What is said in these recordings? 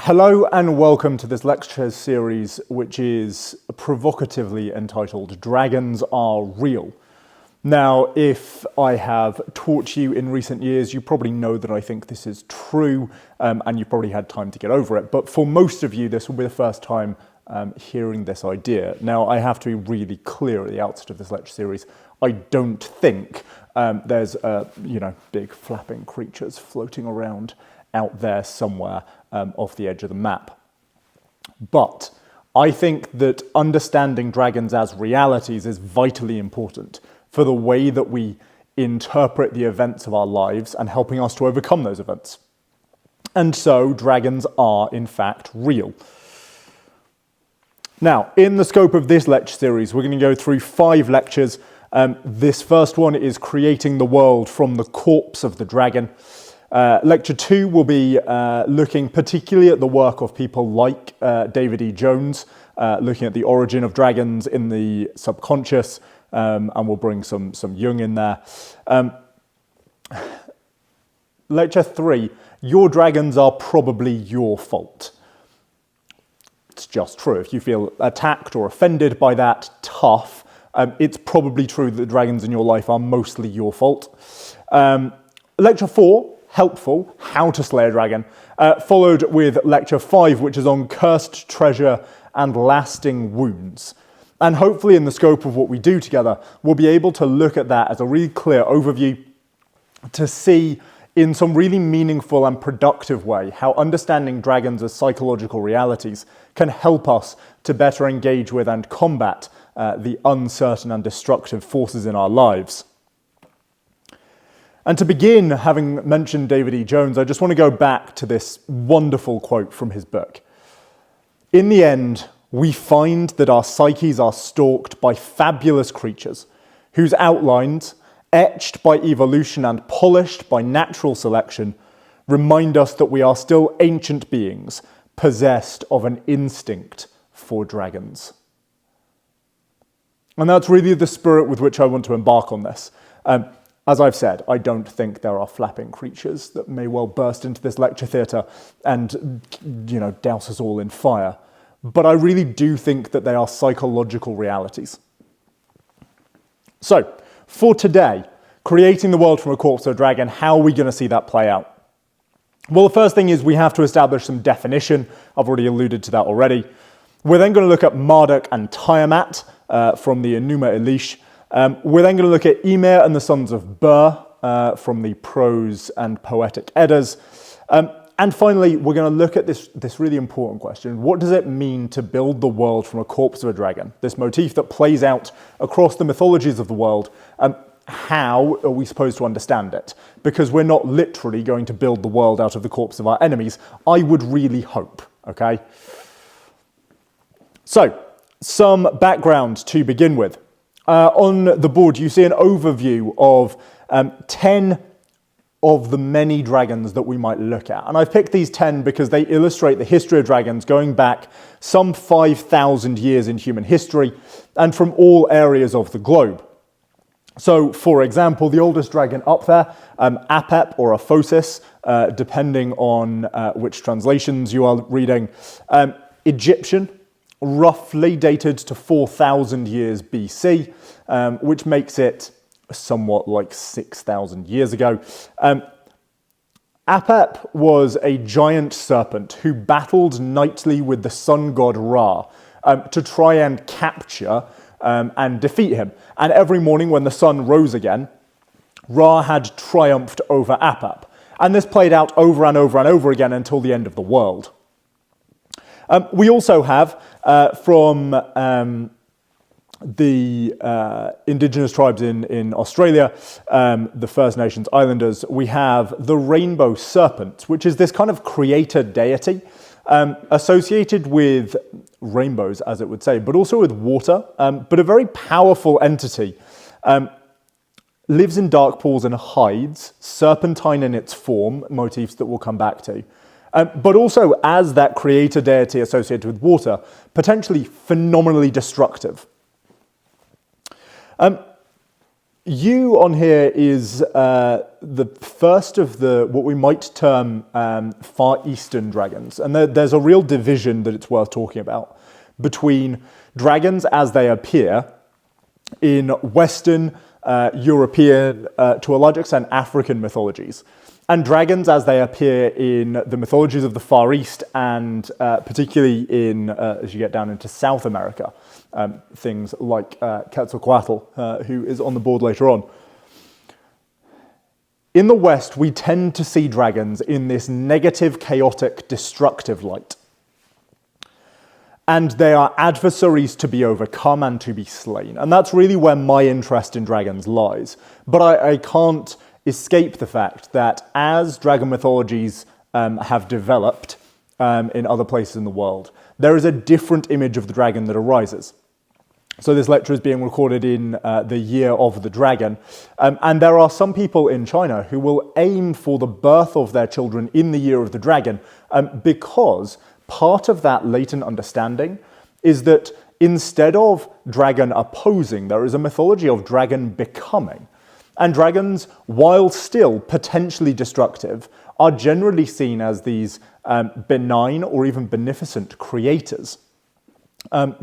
Hello and welcome to this lecture series, which is provocatively entitled Dragons Are Real. Now, if I have taught you in recent years, you probably know that I think this is true, and you've probably had time to get over it. But for most of you, this will be the first time hearing this idea. Now, I have to be really clear at the outset of this lecture series. I don't think there's big flapping creatures floating around out there somewhere off the edge of the map. But I think that understanding dragons as realities is vitally important for the way that we interpret the events of our lives and helping us to overcome those events. And so dragons are, in fact, real. Now, in the scope of this lecture series, we're going to go through 5 lectures. This first one is Creating the World from the Corpse of the Dragon. Lecture 2 will be looking particularly at the work of people like David E. Jones, looking at the origin of dragons in the subconscious, and we'll bring some Jung in there. Lecture 3, your dragons are probably your fault. It's just true. If you feel attacked or offended by that, tough. It's probably true that the dragons in your life are mostly your fault. Lecture 4, helpful, how to slay a dragon, followed with lecture 5, which is on cursed treasure and lasting wounds. And hopefully in the scope of what we do together, we'll be able to look at that as a really clear overview to see in some really meaningful and productive way how understanding dragons as psychological realities can help us to better engage with and combat the uncertain and destructive forces in our lives. And to begin, having mentioned David E. Jones, I just want to go back to this wonderful quote from his book. In the end, we find that our psyches are stalked by fabulous creatures whose outlines, etched by evolution and polished by natural selection, remind us that we are still ancient beings possessed of an instinct for dragons. And that's really the spirit with which I want to embark on this. As I've said, I don't think there are flapping creatures that may well burst into this lecture theatre and, douse us all in fire. But I really do think that they are psychological realities. So, for today, creating the world from a corpse of a dragon, how are we going to see that play out? Well, the first thing is we have to establish some definition. I've already alluded to that already. We're then going to look at Marduk and Tiamat from the Enuma Elish. We're then going to look at Ymir and the Sons of Bur from the prose and poetic Eddas. And finally, we're going to look at this really important question. What does it mean to build the world from a corpse of a dragon? This motif that plays out across the mythologies of the world. How are we supposed to understand it? Because we're not literally going to build the world out of the corpse of our enemies. I would really hope, okay? So, some background to begin with. On the board, you see an overview of 10 of the many dragons that we might look at. And I've picked these 10 because they illustrate the history of dragons going back some 5,000 years in human history and from all areas of the globe. So, for example, the oldest dragon up there, Apep or Aphosis, depending on which translations you are reading, Egyptian, roughly dated to 4,000 years BC, which makes it somewhat like 6,000 years ago. Apep was a giant serpent who battled nightly with the sun god Ra to try and capture and defeat him. And every morning when the sun rose again, Ra had triumphed over Apep. And this played out over and over and over again until the end of the world. We also have, from the indigenous tribes in Australia, the First Nations Islanders, we have the rainbow serpent, which is this kind of creator deity associated with rainbows, as it would say, but also with water, but a very powerful entity. Lives in dark pools and hides, serpentine in its form, motifs that we'll come back to. But also, as that creator deity associated with water, potentially phenomenally destructive. You on here is the first of the what we might term Far Eastern dragons, and there's a real division that it's worth talking about between dragons as they appear in Western, European, to a large extent African mythologies, and dragons as they appear in the mythologies of the Far East, and particularly in as you get down into South America. Things like Quetzalcoatl, who is on the board later on. In the West, we tend to see dragons in this negative, chaotic, destructive light. And they are adversaries to be overcome and to be slain. And that's really where my interest in dragons lies. But I can't escape the fact that as dragon mythologies have developed in other places in the world, there is a different image of the dragon that arises. So this lecture is being recorded in the year of the dragon, and there are some people in China who will aim for the birth of their children in the year of the dragon, because part of that latent understanding is that instead of dragon opposing, there is a mythology of dragon becoming. And dragons, while still potentially destructive, are generally seen as these benign or even beneficent creators.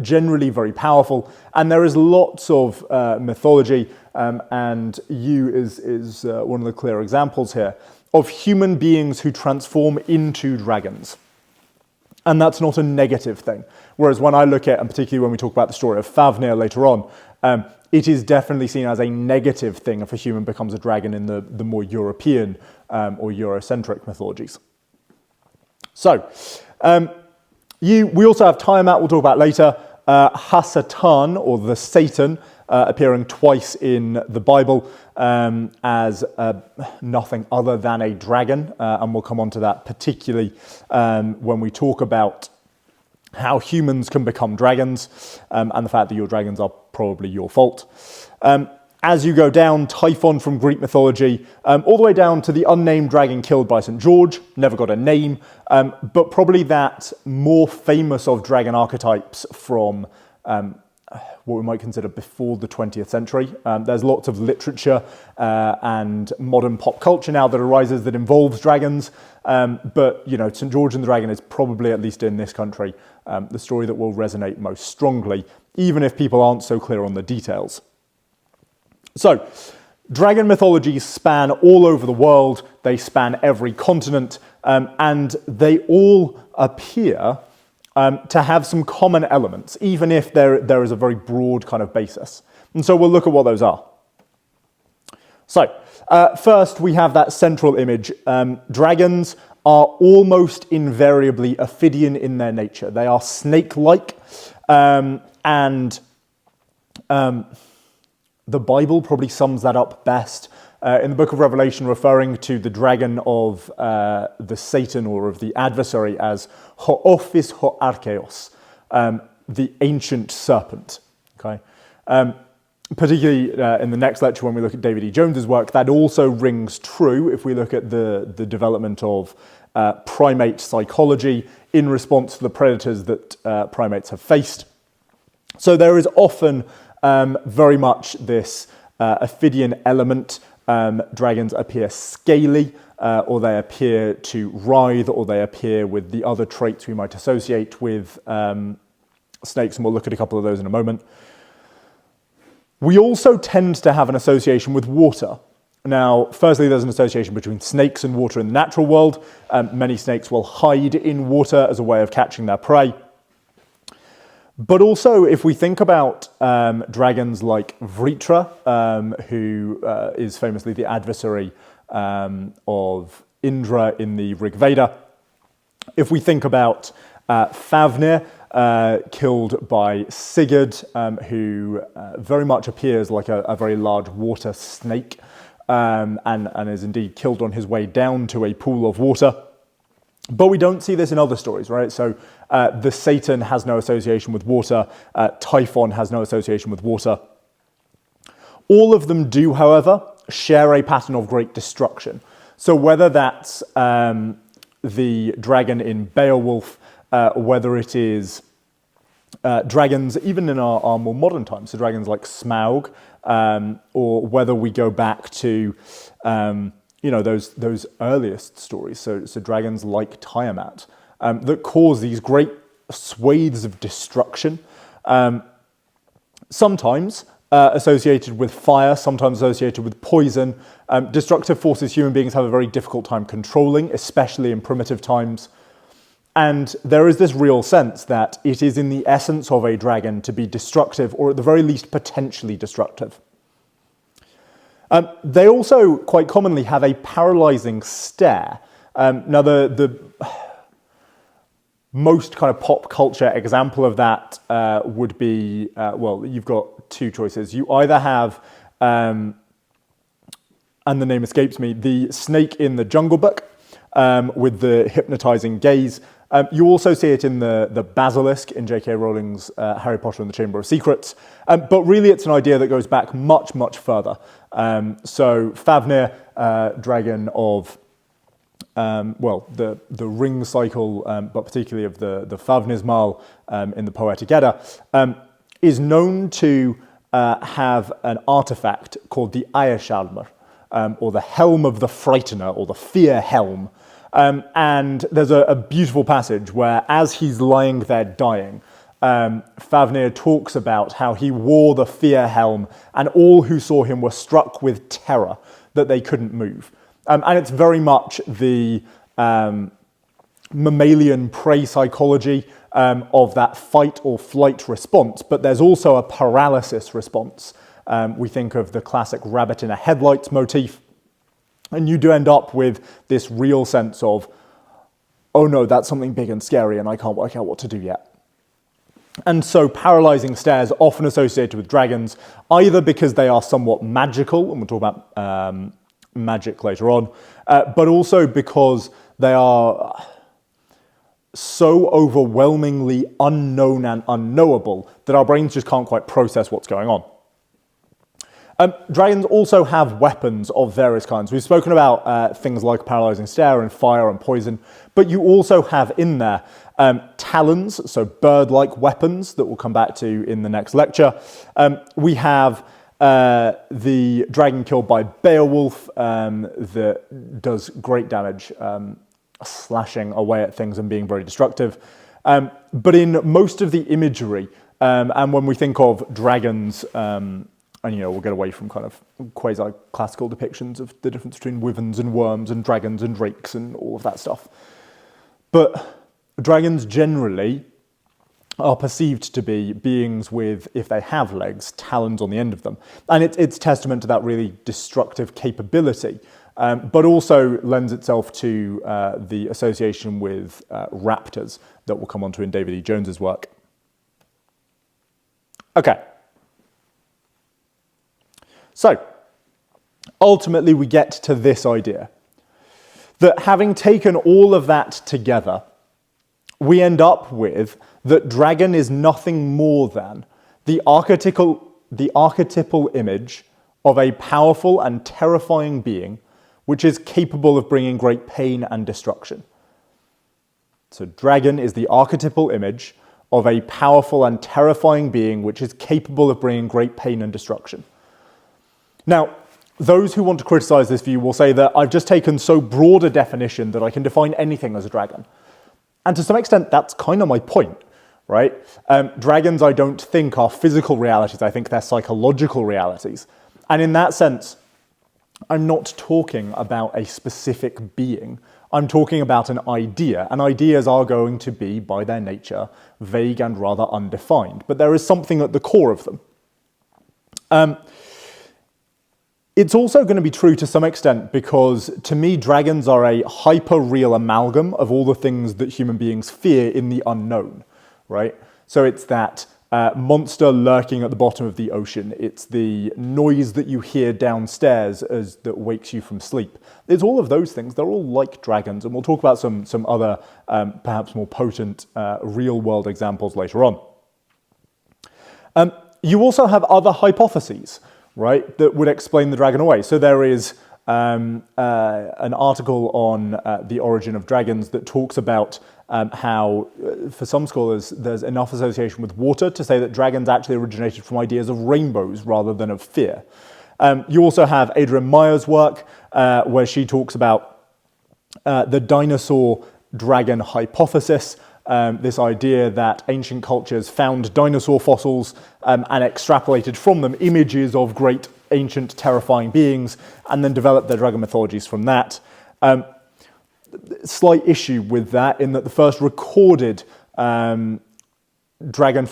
Generally very powerful, and there is lots of mythology, and Yu is one of the clear examples here, of human beings who transform into dragons. And that's not a negative thing. Whereas when I look at, and particularly when we talk about the story of Fafnir later on, it is definitely seen as a negative thing if a human becomes a dragon in the more European or Eurocentric mythologies. So, we also have Tiamat, we'll talk about later, Hasatan, or the Satan, appearing twice in the Bible as nothing other than a dragon, and we'll come on to that particularly when we talk about how humans can become dragons, and the fact that your dragons are probably your fault. As you go down, Typhon from Greek mythology, all the way down to the unnamed dragon killed by St. George, never got a name, but probably that more famous of dragon archetypes from what we might consider before the 20th century. There's lots of literature and modern pop culture now that arises that involves dragons, but St. George and the Dragon is probably, at least in this country, the story that will resonate most strongly, even if people aren't so clear on the details. So, dragon mythologies span all over the world, they span every continent, and they all appear to have some common elements, even if there is a very broad kind of basis. And so we'll look at what those are. So, first we have that central image. Dragons are almost invariably ophidian in their nature. They are snake-like, and the Bible probably sums that up best in the book of Revelation, referring to the dragon of the Satan, or of the adversary, as Ho'ophis Ho'archeos, the ancient serpent. Okay, particularly in the next lecture when we look at David E. Jones's work, that also rings true if we look at the development of primate psychology in response to the predators that primates have faced. So there is often very much this ophidian element. Dragons appear scaly, or they appear to writhe, or they appear with the other traits we might associate with snakes, and we'll look at a couple of those in a moment. We also tend to have an association with water. Now, firstly, there's an association between snakes and water in the natural world. Many snakes will hide in water as a way of catching their prey. But also, if we think about dragons like Vritra, who is famously the adversary of Indra in the Rig Veda, if we think about Fafnir, killed by Sigurd, who very much appears like a very large water snake, and is indeed killed on his way down to a pool of water. But we don't see this in other stories, right? So the Satan has no association with water. Typhon has no association with water. All of them do, however, share a pattern of great destruction. So whether that's the dragon in Beowulf, whether it is dragons, even in our more modern times, so dragons like Smaug, or whether we go back to those earliest stories, so dragons like Tiamat, that cause these great swathes of destruction, sometimes associated with fire, sometimes associated with poison. Destructive forces human beings have a very difficult time controlling, especially in primitive times. And there is this real sense that it is in the essence of a dragon to be destructive, or at the very least potentially destructive. They also quite commonly have a paralyzing stare. Now, the most kind of pop culture example of that would be, you've got two choices. You either have, and the name escapes me, the snake in the Jungle Book with the hypnotizing gaze. You also see it in the basilisk in J.K. Rowling's Harry Potter and the Chamber of Secrets. But really it's an idea that goes back much, much further. So Fafnir, dragon of, the ring cycle, but particularly of the Fafnismal in the Poetic Edda, is known to have an artifact called the Eirshjálmur, or the Helm of the Frightener, or the Fear Helm. And there's a beautiful passage where, as he's lying there dying, Fafnir talks about how he wore the fear helm and all who saw him were struck with terror that they couldn't move. And it's very much the mammalian prey psychology of that fight or flight response, but there's also a paralysis response. We think of the classic rabbit in a headlights motif. And you do end up with this real sense of, oh no, that's something big and scary and I can't work out what to do yet. And so paralyzing stares often associated with dragons, either because they are somewhat magical, and we'll talk about magic later on, but also because they are so overwhelmingly unknown and unknowable that our brains just can't quite process what's going on. Dragons also have weapons of various kinds. We've spoken about things like paralyzing stare and fire and poison, but you also have in there talons, so bird-like weapons that we'll come back to in the next lecture. We have the dragon killed by Beowulf that does great damage, slashing away at things and being very destructive. But in most of the imagery, and when we think of dragons, and we'll get away from kind of quasi-classical depictions of the difference between wyverns and worms and dragons and drakes and all of that stuff. But dragons generally are perceived to be beings with, if they have legs, talons on the end of them. And it's testament to that really destructive capability, but also lends itself to the association with raptors that we'll come on to in David E. Jones's work. Okay. So, ultimately we get to this idea, that having taken all of that together, we end up with that dragon is nothing more than the archetypal image of a powerful and terrifying being which is capable of bringing great pain and destruction. So dragon is the archetypal image of a powerful and terrifying being which is capable of bringing great pain and destruction. Now, those who want to criticize this view will say that I've just taken so broad a definition that I can define anything as a dragon. And to some extent, that's kind of my point, right? Dragons, I don't think, are physical realities. I think they're psychological realities. And in that sense, I'm not talking about a specific being. I'm talking about an idea. And ideas are going to be, by their nature, vague and rather undefined. But there is something at the core of them. It's also going to be true to some extent because, to me, dragons are a hyper-real amalgam of all the things that human beings fear in the unknown, right? So it's that monster lurking at the bottom of the ocean. It's the noise that you hear downstairs that wakes you from sleep. It's all of those things. They're all like dragons, and we'll talk about some other, perhaps more potent, real-world examples later on. You also have other hypotheses, right, that would explain the dragon away. So there is an article on the origin of dragons that talks about how, for some scholars, there's enough association with water to say that dragons actually originated from ideas of rainbows rather than of fear. You also have Adrienne Meyer's work, where she talks about the dinosaur-dragon hypothesis, this idea that ancient cultures found dinosaur fossils and extrapolated from them images of great, ancient, terrifying beings, and then developed their dragon mythologies from that. Slight issue with that in that the first recorded dinosaur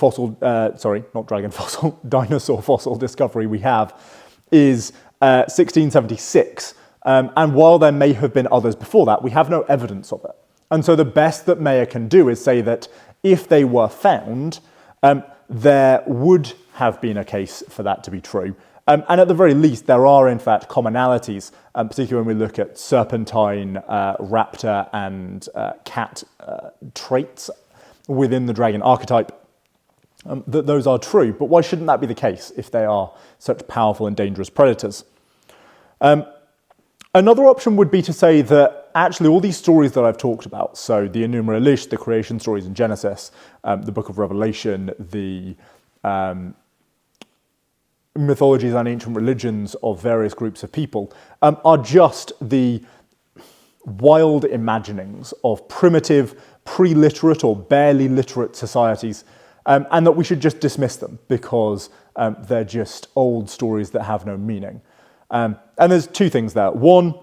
fossil discovery we have is 1676. And while there may have been others before that, we have no evidence of it. And so the best that Meyer can do is say that if they were found, there would have been a case for that to be true. And at the very least, there are in fact commonalities, particularly when we look at serpentine, raptor, and cat traits within the dragon archetype, that those are true. But why shouldn't that be the case if they are such powerful and dangerous predators? Another option would be to say that actually all these stories that I've talked about, so the Enuma Elish, the creation stories in Genesis, the Book of Revelation, the mythologies and ancient religions of various groups of people, are just the wild imaginings of primitive, pre-literate or barely literate societies, and that we should just dismiss them because they're just old stories that have no meaning. And there's two things there. One,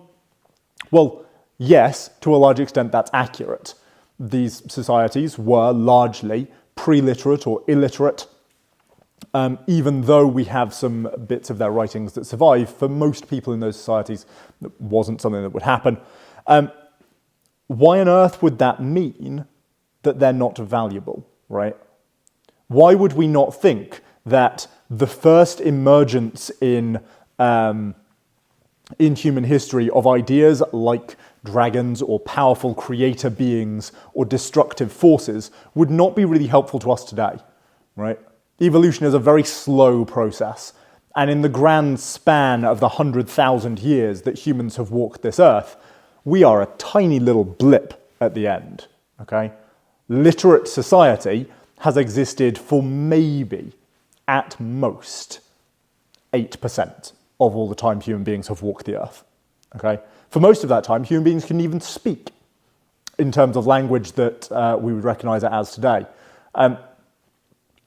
well, yes, to a large extent that's accurate. These societies were largely pre-literate or illiterate. Even though we have some bits of their writings that survive, for most people in those societies, it wasn't something that would happen. Why on earth would that mean that they're not valuable, right? Why would we not think that the first emergence in human history of ideas like dragons or powerful creator beings or destructive forces would not be really helpful to us today, right? Evolution is a very slow process, and in the grand span of the 100,000 years that humans have walked this earth, we are a tiny little blip at the end, okay? Literate society has existed for maybe, at most, 8% of all the time human beings have walked the earth, okay? For most of that time, human beings couldn't even speak in terms of language that we would recognize it as today.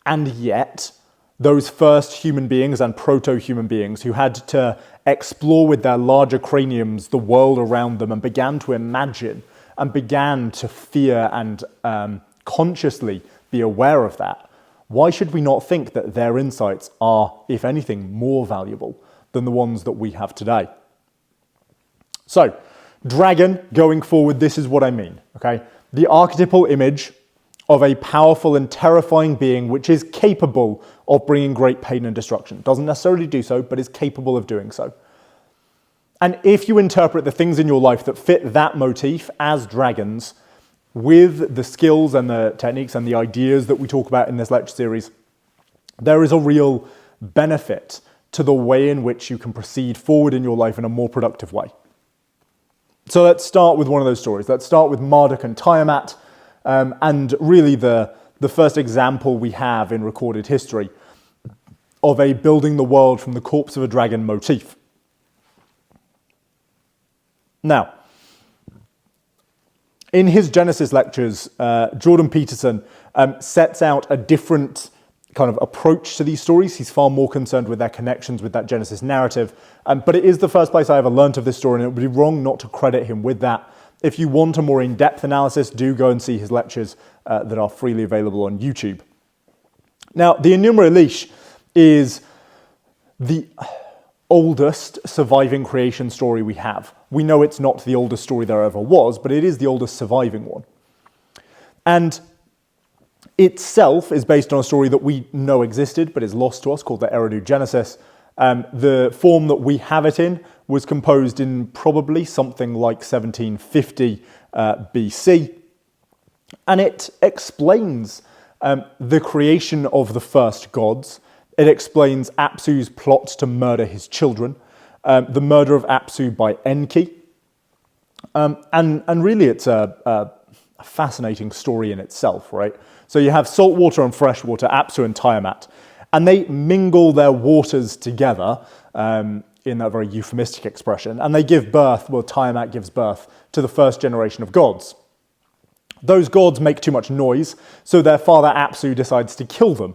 And yet, those first human beings and proto-human beings who had to explore with their larger craniums the world around them and began to imagine and began to fear and consciously be aware of that, why should we not think that their insights are, if anything, more valuable than the ones that we have today? So, dragon, going forward, this is what I mean, okay? The archetypal image of a powerful and terrifying being which is capable of bringing great pain and destruction. Doesn't necessarily do so, but is capable of doing so. And if you interpret the things in your life that fit that motif as dragons, with the skills and the techniques and the ideas that we talk about in this lecture series, there is a real benefit to the way in which you can proceed forward in your life in a more productive way. So let's start with one of those stories. Let's start with Marduk and Tiamat, and really the first example we have in recorded history of a building the world from the corpse of a dragon motif. Now, in his Genesis lectures, Jordan Peterson sets out a different kind of approach to these stories. He's far more concerned with their connections with that Genesis narrative. But it is the first place I ever learnt of this story, and it would be wrong not to credit him with that. If you want a more in-depth analysis, do go and see his lectures that are freely available on YouTube. Now, the Enuma Elish is the oldest surviving creation story we have. We know it's not the oldest story there ever was, but it is the oldest surviving one. And itself is based on a story that we know existed, but is lost to us, called the Eridu Genesis. The form that we have it in was composed in probably something like 1750 BC. And it explains the creation of the first gods. It explains Apsu's plot to murder his children, the murder of Apsu by Enki. And really it's a a fascinating story in itself, right? So you have salt water and fresh water, Apsu and Tiamat, and they mingle their waters together in that very euphemistic expression, and they give birth, well, Tiamat gives birth to the first generation of gods. Those gods make too much noise, so their father Apsu decides to kill them.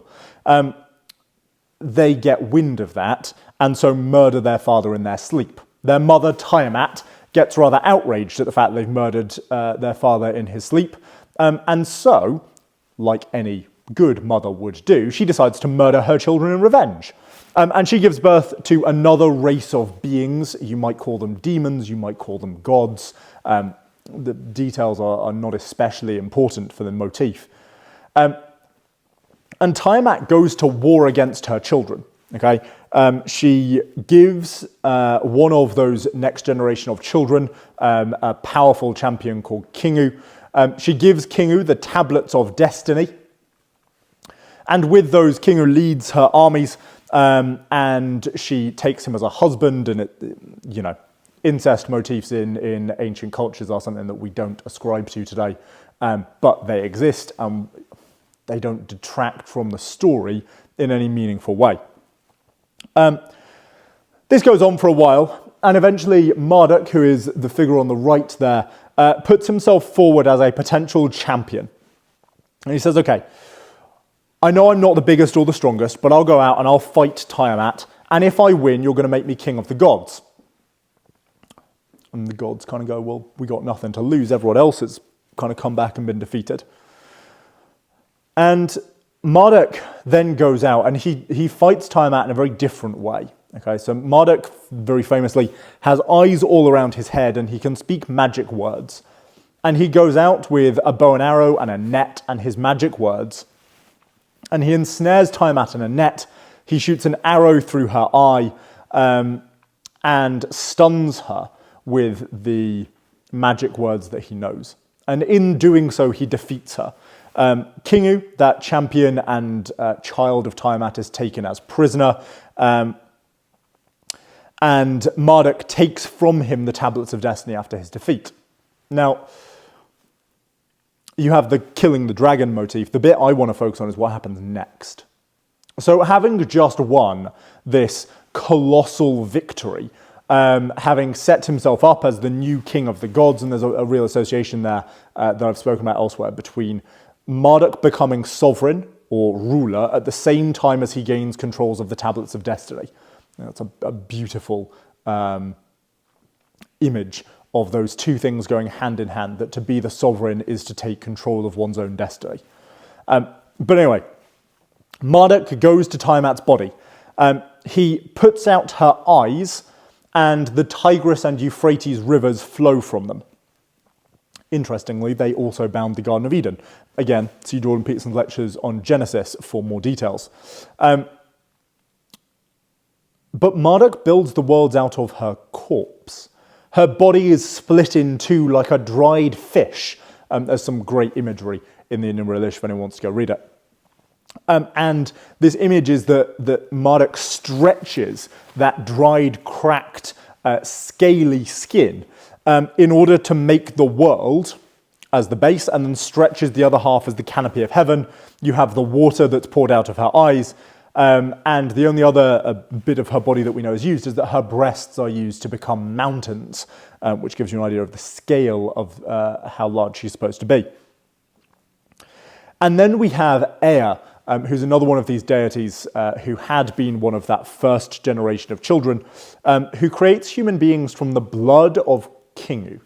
They get wind of that, and so murder their father in their sleep. Their mother, Tiamat, gets rather outraged at the fact they've murdered their father in his sleep, and so, like any good mother would do, she decides to murder her children in revenge. And she gives birth to another race of beings. You might call them demons, you might call them gods. The details are not especially important for the motif. And Tiamat goes to war against her children. Okay, she gives one of those next generation of children a powerful champion called Kingu. She gives Kingu the tablets of destiny, and with those, Kingu leads her armies, and she takes him as a husband. And incest motifs in ancient cultures are something that we don't ascribe to today, but they exist, and they don't detract from the story in any meaningful way. This goes on for a while, and eventually Marduk, who is the figure on the right there, puts himself forward as a potential champion. And he says, okay, I know I'm not the biggest or the strongest, but I'll go out and I'll fight Tiamat, and if I win, you're going to make me king of the gods. And the gods kind of go, well, we got nothing to lose. Everyone else has kind of come back and been defeated. And Marduk then goes out and he fights Tiamat in a very different way. Okay, so Marduk very famously has eyes all around his head and he can speak magic words. And he goes out with a bow and arrow and a net and his magic words. And he ensnares Tiamat in a net. He shoots an arrow through her eye and stuns her with the magic words that he knows. And in doing so, he defeats her. Kingu, that champion and child of Tiamat, is taken as prisoner, and Marduk takes from him the tablets of destiny after his defeat. Now, you have the killing the dragon motif. The bit I want to focus on is what happens next. So having just won this colossal victory, having set himself up as the new king of the gods, and there's a real association there that I've spoken about elsewhere between Marduk becoming sovereign or ruler at the same time as he gains controls of the tablets of destiny. That's a beautiful image of those two things going hand in hand, that to be the sovereign is to take control of one's own destiny. But anyway, Marduk goes to Tiamat's body. He puts out her eyes, and the Tigris and Euphrates rivers flow from them. Interestingly, they also bound the Garden of Eden. Again, see Jordan Peterson's lectures on Genesis for more details. But Marduk builds the worlds out of her corpse. Her body is split in two like a dried fish. There's some great imagery in the Enuma Elish if anyone wants to go read it. And this image is that Marduk stretches that dried, cracked, scaly skin in order to make the world as the base, and then stretches the other half as the canopy of heaven. You have the water that's poured out of her eyes, and the only other bit of her body that we know is used is that her breasts are used to become mountains, which gives you an idea of the scale of how large she's supposed to be. And then we have Ea, who's another one of these deities who had been one of that first generation of children, who creates human beings from the blood of Kingu.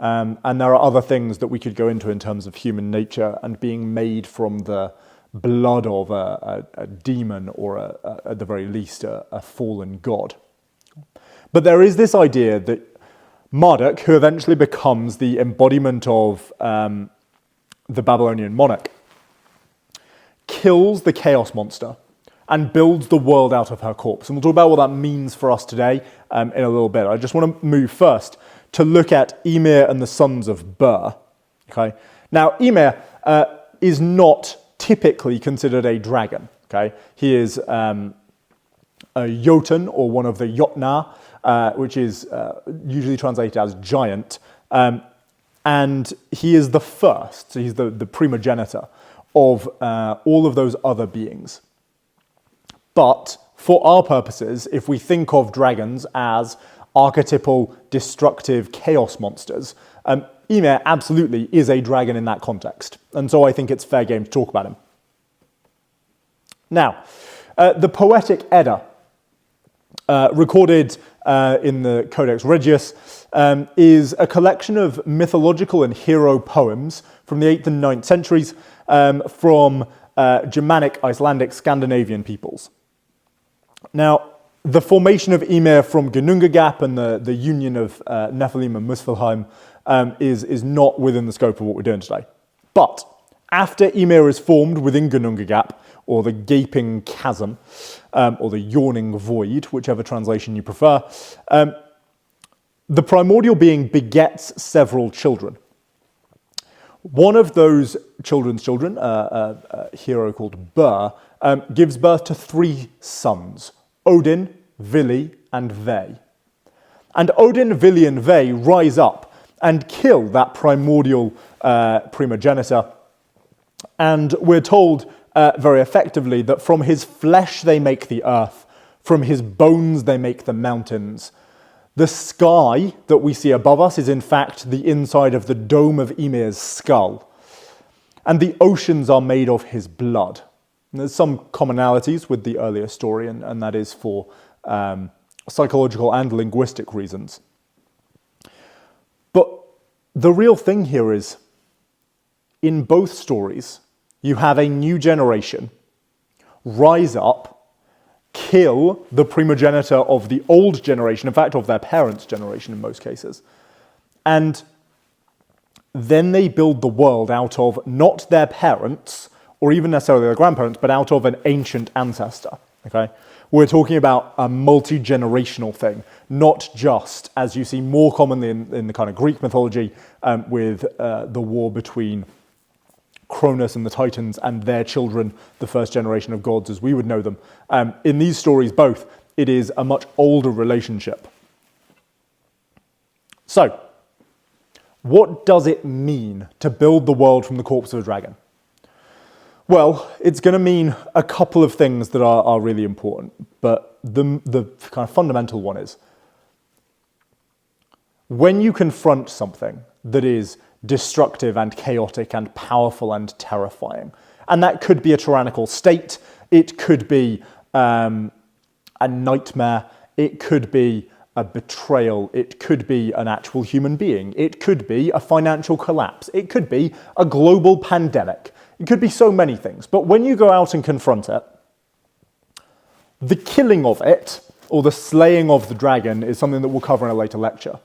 And there are other things that we could go into in terms of human nature and being made from the blood of a demon or, at the very least, a fallen god. But there is this idea that Marduk, who eventually becomes the embodiment of the Babylonian monarch, kills the chaos monster and builds the world out of her corpse. And we'll talk about what that means for us today in a little bit. I just want to move first to look at Ymir and the sons of Bur. Okay. Now, Ymir is not typically considered a dragon. Okay. He is a Jotun, or one of the Jotnar, which is usually translated as giant. And And he is the first, so he's the primogenitor of all of those other beings. But for our purposes, if we think of dragons as archetypal, destructive chaos monsters, Ymir absolutely is a dragon in that context. And so I think it's fair game to talk about him. Now, the Poetic Edda, recorded in the Codex Regius, is a collection of mythological and hero poems from the 8th and 9th centuries from Germanic, Icelandic, Scandinavian peoples. Now, the formation of Ymir from Ginnungagap and the union of Nephilim and Muspelheim is not within the scope of what we're doing today. But after Ymir is formed within Ginnungagap, or the gaping chasm, or the yawning void, whichever translation you prefer, the primordial being begets several children. One of those children's children, a hero called Bur, gives birth to 3 sons, Odin, Vili, and Ve. And Odin, Vili, and Ve rise up and kill that primordial primogenitor. And we're told very effectively that from his flesh they make the earth, from his bones they make the mountains. The sky that we see above us is in fact the inside of the dome of Ymir's skull. And the oceans are made of his blood. And there's some commonalities with the earlier story, and that is for psychological and linguistic reasons. But the real thing here is, in both stories, you have a new generation rise up, kill the primogenitor of the old generation, in fact of their parents' generation in most cases, and then they build the world out of not their parents, or even necessarily their grandparents, but out of an ancient ancestor, okay? We're talking about a multi-generational thing, not just, as you see more commonly in the kind of Greek mythology, with the war between Cronus and the Titans and their children, the first generation of gods as we would know them. In these stories both, it is a much older relationship. So, what does it mean to build the world from the corpse of a dragon? Well, it's going to mean a couple of things that are really important, but the kind of fundamental one is, when you confront something that is destructive and chaotic and powerful and terrifying, and that could be a tyrannical state, it could be a nightmare, it could be a betrayal, it could be an actual human being, it could be a financial collapse, it could be a global pandemic, it could be so many things. But when you go out and confront it, the killing of it, or the slaying of the dragon, is something that we'll cover in a later lecture.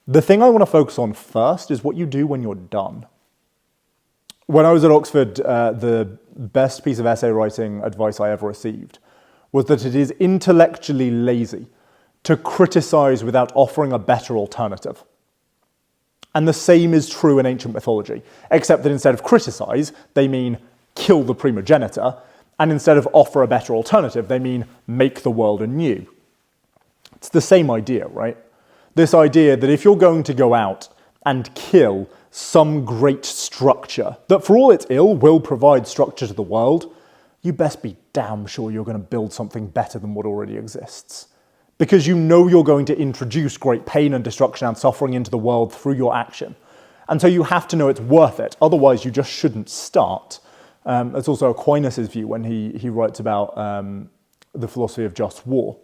The thing I want to focus on first is what you do when you're done. When I was at Oxford, the best piece of essay writing advice I ever received was that it is intellectually lazy to criticize without offering a better alternative. And the same is true in ancient mythology, except that instead of criticize, they mean kill the primogenitor, and instead of offer a better alternative, they mean make the world anew. It's the same idea, right? This idea that if you're going to go out and kill some great structure that for all it's ill will provide structure to the world, you best be damn sure you're going to build something better than what already exists. Because you know you're going to introduce great pain and destruction and suffering into the world through your action. And so you have to know it's worth it, otherwise you just shouldn't start. That's also Aquinas' view when he writes about the philosophy of just war.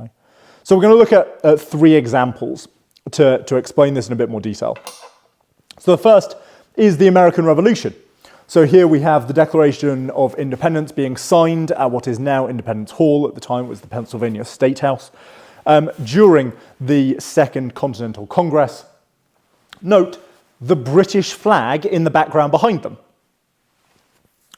Okay? So we're going to look at 3 examples to explain this in a bit more detail. So the first is the American Revolution. So here we have the Declaration of Independence being signed at what is now Independence Hall. At the time it was the Pennsylvania State House. During the Second Continental Congress. Note the British flag in the background behind them.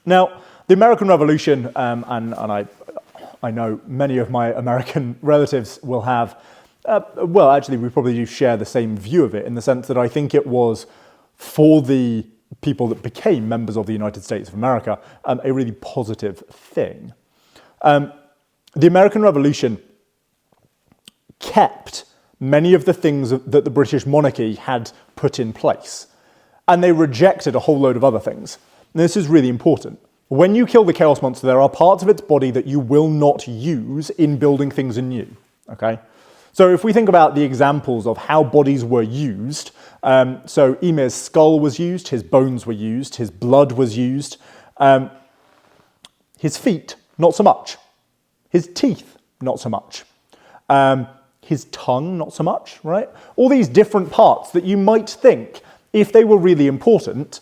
Now, the American Revolution, and I know many of my American relatives will have, well, actually, we probably do share the same view of it, in the sense that I think it was, for the people that became members of the United States of America, a really positive thing. The American Revolution kept many of the things that the British monarchy had put in place. And they rejected a whole load of other things. And this is really important. When you kill the Chaos Monster, there are parts of its body that you will not use in building things anew, okay? So if we think about the examples of how bodies were used, so Ymir's skull was used, his bones were used, his blood was used, his feet, not so much. His teeth, not so much. His tongue, not so much, right? All these different parts that you might think, if they were really important,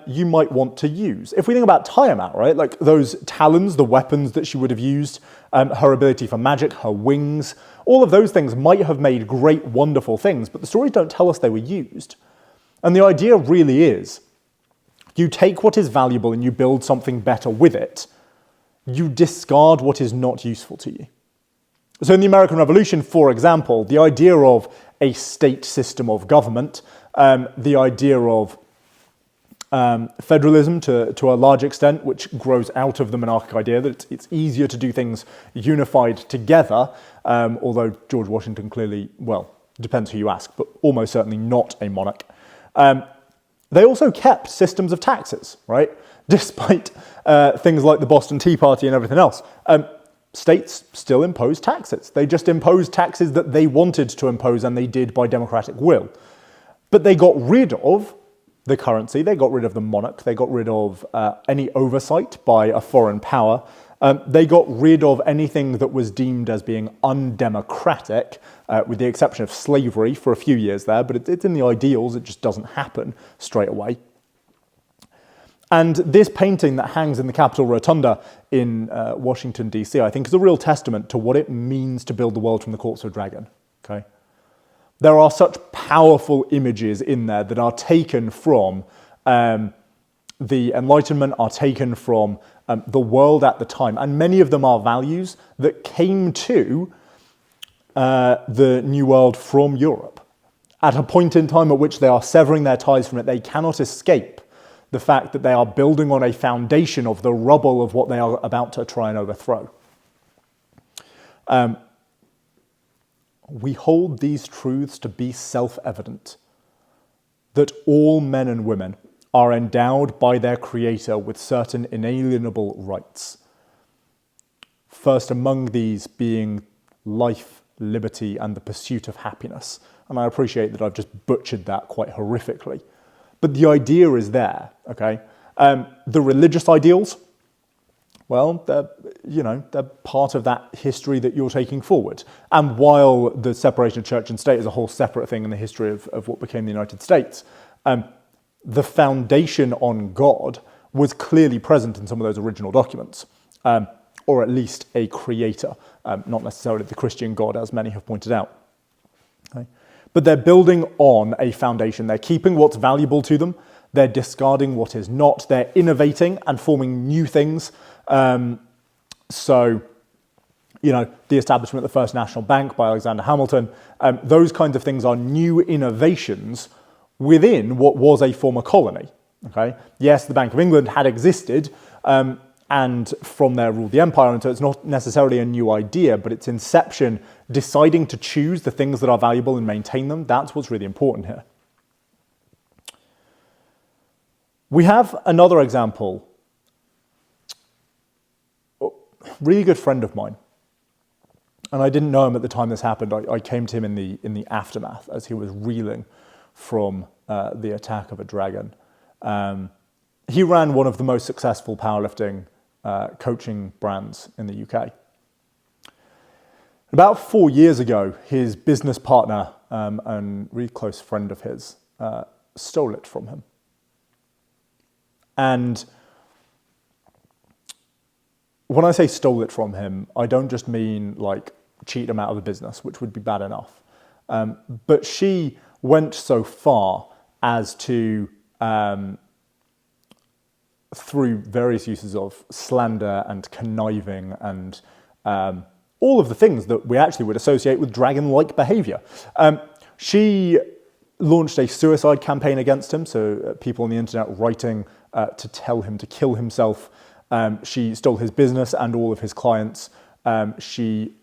you might want to use. If we think about Tiamat, right, like those talons, the weapons that she would have used, her ability for magic, her wings, all of those things might have made great, wonderful things, but the stories don't tell us they were used. And the idea really is, you take what is valuable and you build something better with it. You discard what is not useful to you. So in the American Revolution, for example, the idea of a state system of government, the idea of federalism to a large extent, which grows out of the monarchic idea that it's easier to do things unified together, although George Washington clearly, well, depends who you ask, but almost certainly not a monarch. They also kept systems of taxes, right? Despite things like the Boston Tea Party and everything else. States still impose taxes. They just imposed taxes that they wanted to impose, and they did by democratic will. But they got rid of the currency, they got rid of the monarch, they got rid of any oversight by a foreign power. They got rid of anything that was deemed as being undemocratic, with the exception of slavery for a few years there, but it's in the ideals, it just doesn't happen straight away. And this painting that hangs in the Capitol Rotunda in Washington, D.C., I think is a real testament to what it means to build the world from the corpse of a dragon, okay? There are such powerful images in there that are taken from the Enlightenment, are taken from the world at the time, and many of them are values that came to the New World from Europe. At a point in time at which they are severing their ties from it, they cannot escape the fact that they are building on a foundation of the rubble of what they are about to try and overthrow. We hold these truths to be self-evident, that all men and women are endowed by their Creator with certain inalienable rights. First among these being life, liberty, and the pursuit of happiness. And I appreciate that I've just butchered that quite horrifically. But the idea is there, okay? The religious ideals, well, they're part of that history that you're taking forward. And while the separation of church and state is a whole separate thing in the history of what became the United States, the foundation on God was clearly present in some of those original documents, or at least a creator, not necessarily the Christian God, as many have pointed out. Okay? But they're building on a foundation. They're keeping what's valuable to them. They're discarding what is not. They're innovating and forming new things. So, the establishment of the First National Bank by Alexander Hamilton, those kinds of things are new innovations within what was a former colony. Okay? Yes, the Bank of England had existed, and from there ruled the empire, and so it's not necessarily a new idea, but its inception, deciding to choose the things that are valuable and maintain them, that's what's really important here. We have another example. A really good friend of mine, and I didn't know him at the time this happened. I came to him in the aftermath as he was reeling from the attack of a dragon. He ran one of the most successful powerlifting coaching brands in the UK. About 4 years ago, his business partner and really close friend of his stole it from him. And when I say stole it from him, I don't just mean like cheat him out of the business, which would be bad enough. But she went so far as to, through various uses of slander and conniving and all of the things that we actually would associate with dragon-like behavior. She launched a suicide campaign against him, so people on the internet writing to tell him to kill himself. She stole his business and all of his clients. She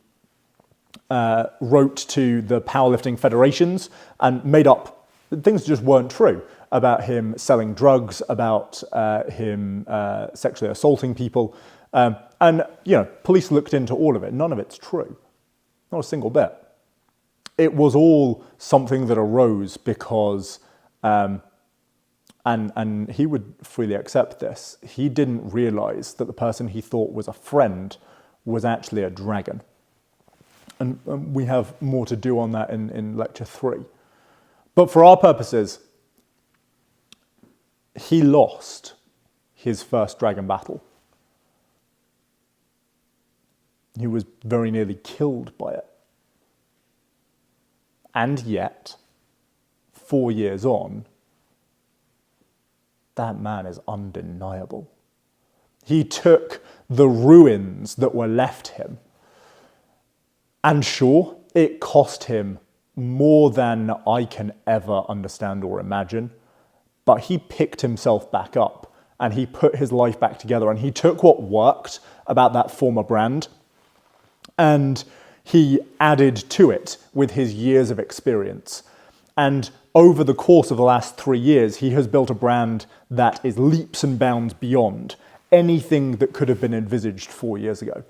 wrote to the powerlifting federations and made up things that just weren't true about him selling drugs, about him sexually assaulting people. And, police looked into all of it. None of it's true. Not a single bit. It was all something that arose because, and he would freely accept this, he didn't realize that the person he thought was a friend was actually a dragon. And we have more to do on that in lecture 3. But for our purposes, he lost his first dragon battle. He was very nearly killed by it. And yet, 4 years on, that man is undeniable. He took the ruins that were left him, and sure, it cost him more than I can ever understand or imagine, but he picked himself back up and he put his life back together and he took what worked about that former brand and he added to it with his years of experience. And over the course of the last 3 years, he has built a brand that is leaps and bounds beyond anything that could have been envisaged 4 years ago.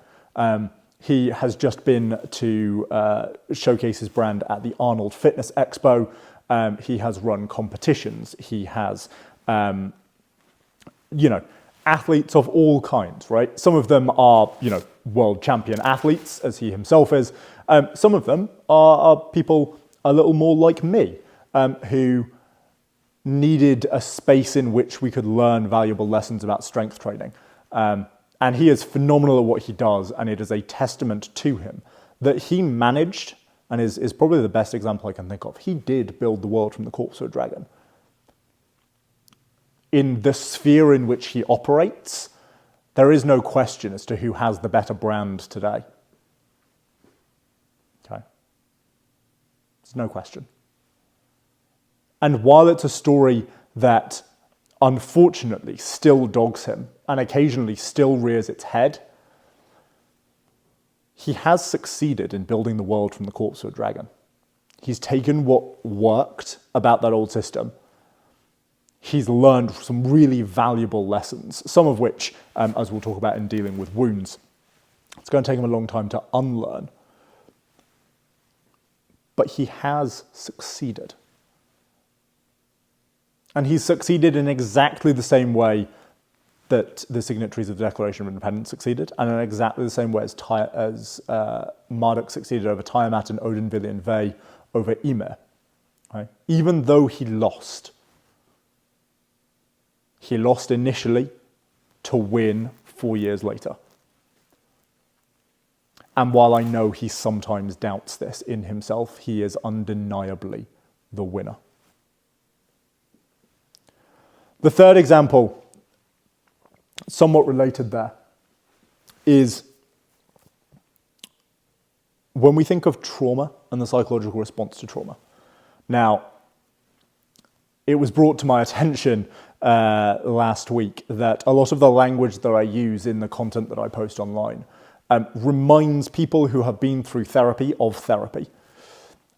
He has just been to showcase his brand at the Arnold Fitness Expo. He has run competitions. He has, athletes of all kinds, right? Some of them are, world champion athletes, as he himself is. Some of them are people a little more like me, who needed a space in which we could learn valuable lessons about strength training. And he is phenomenal at what he does, and it is a testament to him that he managed, and is probably the best example I can think of, he did build the world from the corpse of a dragon. In the sphere in which he operates, there is no question as to who has the better brand today. Okay? There's no question. And while it's a story that unfortunately still dogs him and occasionally still rears its head, he has succeeded in building the world from the corpse of a dragon. He's taken what worked about that old system. He's learned some really valuable lessons, some of which, as we'll talk about in dealing with wounds, it's going to take him a long time to unlearn. But he has succeeded. And he's succeeded in exactly the same way that the signatories of the Declaration of Independence succeeded, and in exactly the same way as Marduk succeeded over Tiamat and Odin Villian Ve over Ymir. Right? Even though he lost initially to win 4 years later. And while I know he sometimes doubts this in himself, he is undeniably the winner. The third example, somewhat related there, is when we think of trauma and the psychological response to trauma. Now, it was brought to my attention last week that a lot of the language that I use in the content that I post online reminds people who have been through therapy of therapy.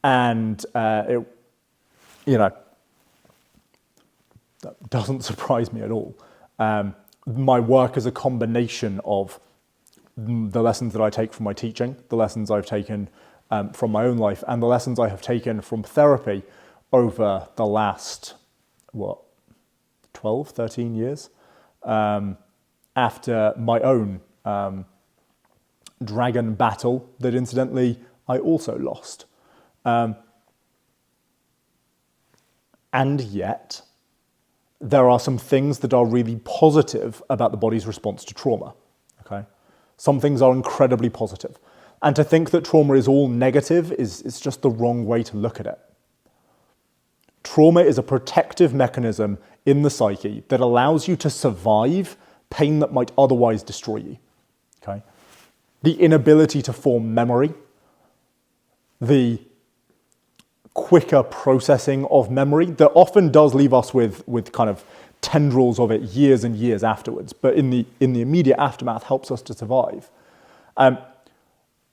And, that doesn't surprise me at all. My work is a combination of the lessons that I take from my teaching, the lessons I've taken from my own life, and the lessons I have taken from therapy over the last, 12, 13 years, after my own dragon battle that incidentally I also lost. And yet, there are some things that are really positive about the body's response to trauma. Okay? Some things are incredibly positive. And to think that trauma is all negative is just the wrong way to look at it. Trauma is a protective mechanism in the psyche that allows you to survive pain that might otherwise destroy you. Okay? The inability to form memory, the quicker processing of memory that often does leave us with kind of tendrils of it years and years afterwards, but in the immediate aftermath helps us to survive.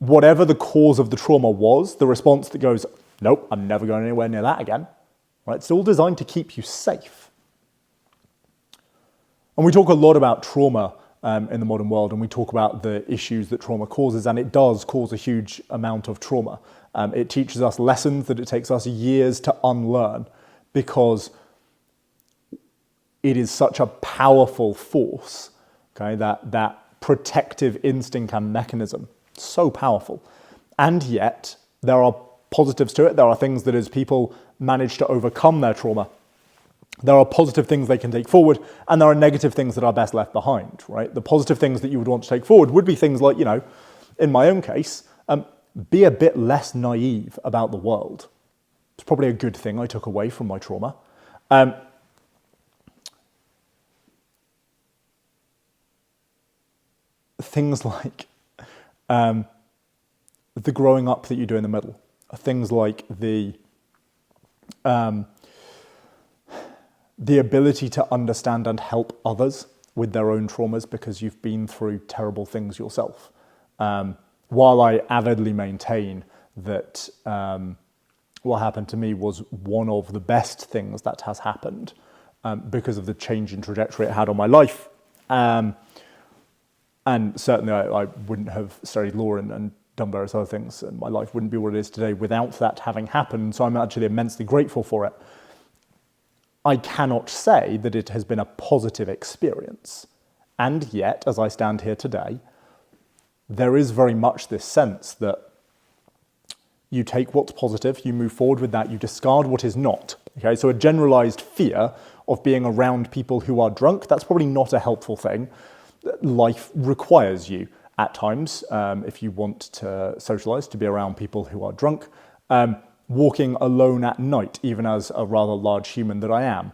whatever the cause of the trauma was, the response that goes, nope, I'm never going anywhere near that again, right? It's all designed to keep you safe. And we talk a lot about trauma in the modern world, and we talk about the issues that trauma causes, and it does cause a huge amount of trauma. It teaches us lessons that it takes us years to unlearn, because it is such a powerful force, okay, that protective instinct and mechanism, so powerful. And yet, there are positives to it. There are things that as people manage to overcome their trauma, there are positive things they can take forward, and there are negative things that are best left behind, right? The positive things that you would want to take forward would be things like, in my own case, be a bit less naive about the world. It's probably a good thing I took away from my trauma. Things like the growing up that you do in the middle. Things like the ability to understand and help others with their own traumas because you've been through terrible things yourself. While I avidly maintain that what happened to me was one of the best things that has happened because of the change in trajectory it had on my life. And certainly I wouldn't have studied law and done various other things, and my life wouldn't be what it is today without that having happened. So I'm actually immensely grateful for it. I cannot say that it has been a positive experience. And yet, as I stand here today, there is very much this sense that you take what's positive, you move forward with that, you discard what is not. Okay, so a generalized fear of being around people who are drunk, that's probably not a helpful thing. Life requires you at times, if you want to socialize, to be around people who are drunk. Walking alone at night, even as a rather large human that I am,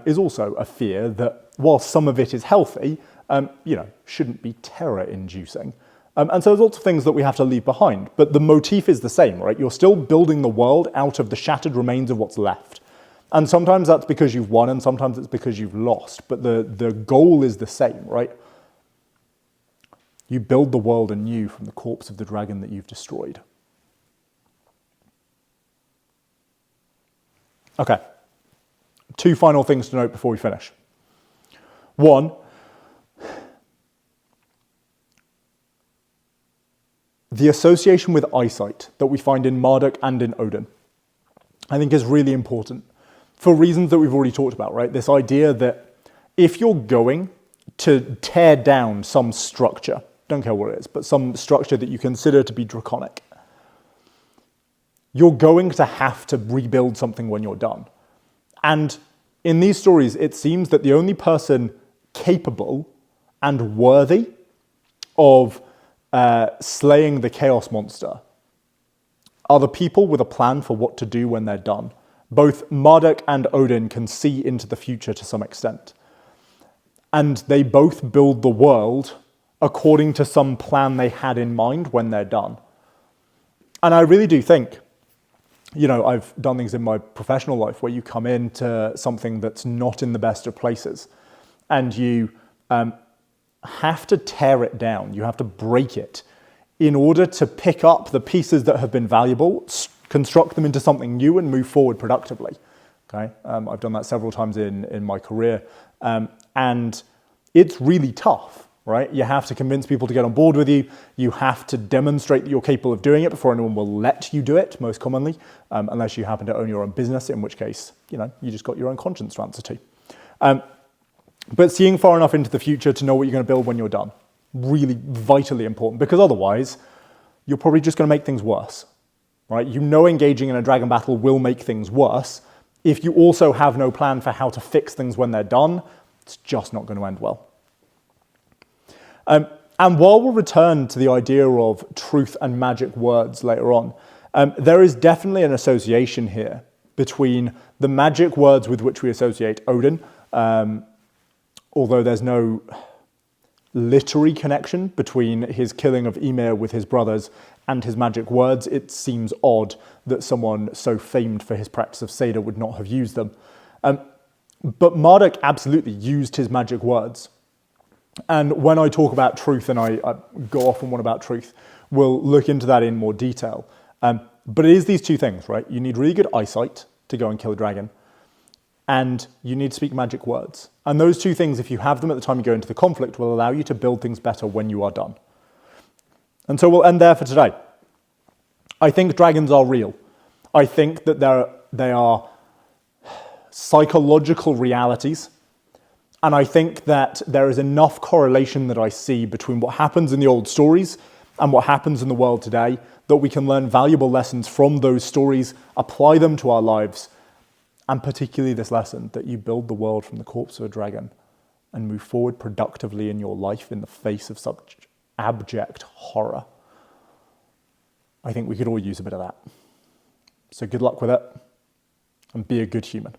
is also a fear that, while some of it is healthy, shouldn't be terror-inducing. And so there's lots of things that we have to leave behind. But the motif is the same, right? You're still building the world out of the shattered remains of what's left. And sometimes that's because you've won, and sometimes it's because you've lost. But the goal is the same, right? You build the world anew from the corpse of the dragon that you've destroyed. Okay, 2 final things to note before we finish. 1, the association with eyesight that we find in Marduk and in Odin, I think is really important for reasons that we've already talked about, right? This idea that if you're going to tear down some structure, don't care what it is, but some structure that you consider to be draconic, you're going to have to rebuild something when you're done. And in these stories, it seems that the only person capable and worthy of slaying the chaos monster are the people with a plan for what to do when they're done. Both Marduk and Odin can see into the future to some extent. And they both build the world according to some plan they had in mind when they're done. And I really do think, I've done things in my professional life where you come into something that's not in the best of places, and you have to tear it down. You have to break it in order to pick up the pieces that have been valuable, construct them into something new, and move forward productively. Okay, I've done that several times in my career, and it's really tough. Right? You have to convince people to get on board with you. You have to demonstrate that you're capable of doing it before anyone will let you do it, most commonly, unless you happen to own your own business, in which case, you just got your own conscience to answer to. But seeing far enough into the future to know what you're going to build when you're done, really vitally important, because otherwise, you're probably just going to make things worse. Right? Engaging in a dragon battle will make things worse. If you also have no plan for how to fix things when they're done, it's just not going to end well. And while we'll return to the idea of truth and magic words later on, there is definitely an association here between the magic words with which we associate Odin, although there's no literary connection between his killing of Ymir with his brothers and his magic words. It seems odd that someone so famed for his practice of Seder would not have used them. But Marduk absolutely used his magic words. And when I talk about truth, and I go off on one about truth, We'll look into that in more detail. But it is these two things, right? You need really good eyesight to go and kill a dragon, and you need to speak magic words. And those two things, if you have them at the time you go into the conflict, will allow you to build things better when you are done. And so we'll end there for today. I think dragons are real. I think that they are psychological realities. And I think that there is enough correlation that I see between what happens in the old stories and what happens in the world today that we can learn valuable lessons from those stories, apply them to our lives, and particularly this lesson that you build the world from the corpse of a dragon and move forward productively in your life in the face of such abject horror. I think we could all use a bit of that. So good luck with it, and be a good human.